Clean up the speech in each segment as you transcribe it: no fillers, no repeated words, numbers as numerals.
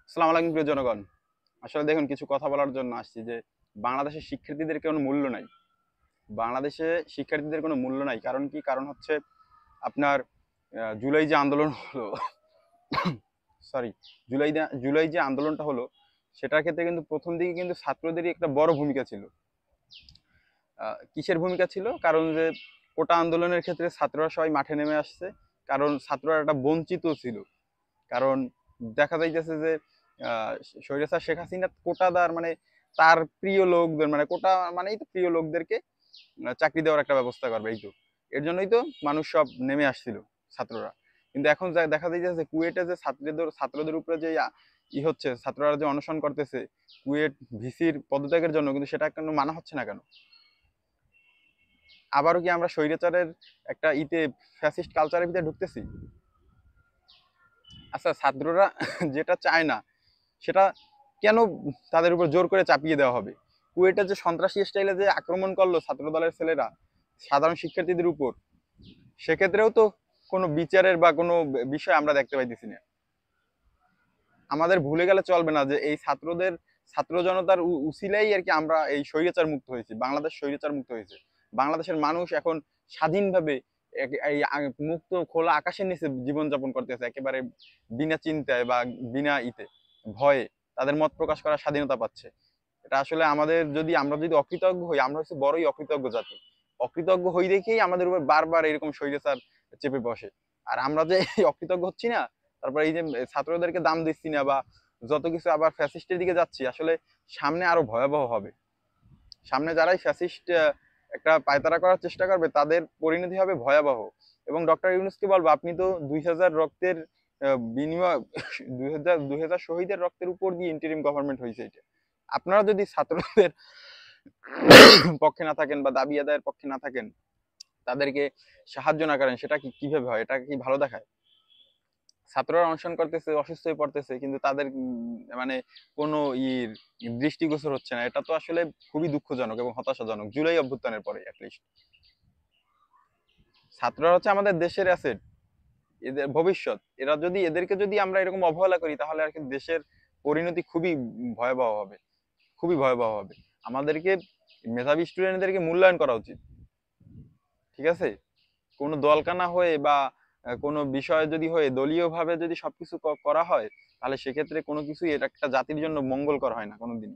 আসসালামু আলাইকুম প্রিয় জনগণ। আসলে দেখুন, কিছু কথা বলার জন্য আসছি যে বাংলাদেশের শিক্ষার্থীদের কোনো মূল্য নাই। বাংলাদেশে শিক্ষার্থীদের কোনো মূল্য নাই। কারণ কি? কারণ হচ্ছে আপনার জুলাই যে আন্দোলন হলো, সরি, জুলাই যে আন্দোলনটা হলো, সেটার ক্ষেত্রে কিন্তু প্রথম দিকে কিন্তু ছাত্রদেরই একটা বড় ভূমিকা ছিল। কিসের ভূমিকা ছিল? কারণ যে কোটা আন্দোলনের ক্ষেত্রে ছাত্ররা সবাই মাঠে নেমে আসছে। কারণ ছাত্ররা একটা বঞ্চিত ছিল। কারণ দেখা যাইতেছে যে আহ, স্বৈরাচার শেখ হাসিনা কোটাদার মানে তার প্রিয় লোকদের, মানে কোটা মানেই তো প্রিয় লোকদেরকে চাকরি দেওয়ার একটা ব্যবস্থা করবে, এই তো এর জন্যই তো মানুষ সব নেমে আসছিল, ছাত্ররা। কিন্তু এখন যা দেখা যাইতেছে কুয়েটে যে ছাত্রদের উপরে যে হচ্ছে, ছাত্ররা যে অনশন করতেছে কুয়েট ভিসির পদত্যাগের জন্য, কিন্তু সেটা কেন মানা হচ্ছে না কেন? আবারও কি আমরা স্বৈরাচারের একটা ফ্যাসিস্ট কালচারের ভিতরে ঢুকতেছি? আচ্ছা, ছাত্ররা যেটা চায় না সেটা কেন তাদের উপর জোর করে চাপিয়ে দেওয়া হবে? কুয়েটে যে সন্ত্রাসী স্টাইলে যে আক্রমণ করলো ছাত্র দলের ছেলেরা সাধারণ শিক্ষার্থীদের উপর, সেক্ষেত্রেও তো কোনো বিচারের বা কোনো বিষয় আমরা দেখতে পাইতেছি না। আমাদের ভুলে গেলে চলবে না যে এই ছাত্র জনতার উসিলাই আর কি আমরা এই স্বৈরাচার মুক্ত হয়েছি, বাংলাদেশ স্বৈরাচার মুক্ত হয়েছে। বাংলাদেশের মানুষ এখন স্বাধীনভাবে এই মুক্ত খোলা আকাশের নিচে জীবনযাপন করতেছে, একেবারে বিনা চিন্তায় বা বিনা ভয়ে তাদের মত প্রকাশ করার স্বাধীনতা পাচ্ছে। এটা আসলে আমরা যদি অকৃতজ্ঞ হই, আমরা হচ্ছে বড়ই অকৃতজ্ঞ জাতি। অকৃতজ্ঞ হই দেখেই আমাদের উপর বারবার এরকম স্বৈরাচার চেপে বসে। আর আমরা যে এই অকৃতজ্ঞ হচ্ছি না, তারপর এই যে ছাত্রদেরকে দাম দিচ্ছি না বা যত কিছু আবার ফ্যাসিস্টের দিকে যাচ্ছি, আসলে সামনে আরো ভয়াবহ হবে। সামনে যারাই ফ্যাসিস্ট একটা পায়তারা করার চেষ্টা করবে, তাদের পরিণতি হবে ভয়াবহ। এবং ডক্টর ইউনূসকে বলবো, আপনি তো 2000 রক্তের বিনিময়, 2000 শহীদের রক্তের উপর দিয়ে ইন্টারিম গভর্নমেন্ট হয়েছে। এটা আপনারা যদি ছাত্রদের পক্ষে না থাকেন বা দাবি আদায়ের পক্ষে না থাকেন, তাদেরকে সাহায্য না করেন, সেটা কি কিভাবে হয়? এটা কি ভালো দেখায়? ছাত্ররা অনশন করতেছে, অসুস্থ হয়ে পড়তেছে, কিন্তু তাদের মানে কোনো দৃষ্টিগোচর হচ্ছে না। এটা তো আসলে খুবই দুঃখজনক এবং হতাশাজনক। জুলাই অভ্যুত্থানের পরে অ্যাটলিস্ট ছাত্ররা হচ্ছে আমাদের দেশের অ্যাসেট, এদের ভবিষ্যৎ। এদেরকে যদি আমরা এরকম অবহেলা করি, তাহলে আর কি দেশের পরিণতি খুবই ভয়াবহ হবে, খুবই ভয়াবহ হবে। আমাদেরকে মেধাবী স্টুডেন্টদেরকে মূল্যায়ন করা উচিত, ঠিক আছে? কোনো দলকানা হয়ে বা কোনো বিষয় যদি হয়ে দলীয় ভাবে যদি সবকিছু করা হয়, তাহলে সেক্ষেত্রে কোনো কিছুই এটা একটা জাতির জন্য মঙ্গলকর হয় না কোনোদিন।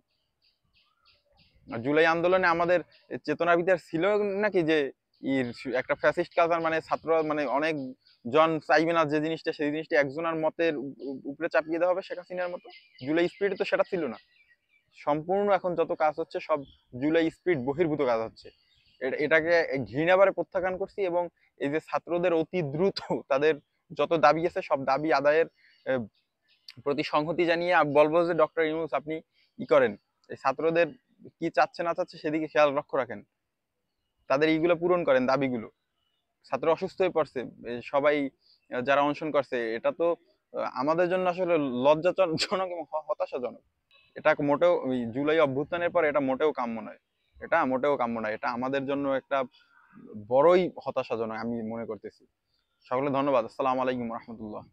আর জুলাই আন্দোলনে আমাদের চেতনার ভিতর ছিল নাকি যে একটা ফ্যাসিস্ট কালচার, মানে ছাত্র মানে অনেক জন চাইবে না যে জিনিসটা, সেই জিনিসটা একজনের মতের উপরে চাপিয়ে দেওয়া হবে শেখ হাসিনার মতো? জুলাই স্পিরিট তো সেটা ছিল না। সম্পূর্ণ এখন যত কাজ হচ্ছে সব জুলাই স্পিরিট বহির্ভূত কাজ হচ্ছে। এটাকে ঘৃণাবারে প্রত্যাখ্যান করছি। এবং এই যে ছাত্রদের অতি দ্রুত তাদের যত দাবি আছে সব দাবি আদায়ের আহ, প্রতি সংহতি জানিয়ে বলবো যে ডক্টর ইউনূস, আপনি করেন, এই ছাত্রদের কি চাচ্ছে না চাচ্ছে সেদিকে খেয়াল লক্ষ্য রাখেন, তাদের এইগুলো পূরণ করেন দাবিগুলো। ছাত্র অসুস্থ হয়ে পড়ছে, সবাই যারা অনশন করছে, এটা তো আমাদের জন্য আসলে লজ্জাজনক এবং হতাশাজনক। এটা মোটেও ওই জুলাই অভ্যুত্থানের পর এটা মোটেও কাম্য নয়। এটা মোটেও কাম্য নয়। এটা আমাদের জন্য একটা বড়ই হতাশাজনক আমি মনে করতেছি। সকলে ধন্যবাদ। আসসালামু আলাইকুম রহমতুল্লাহ।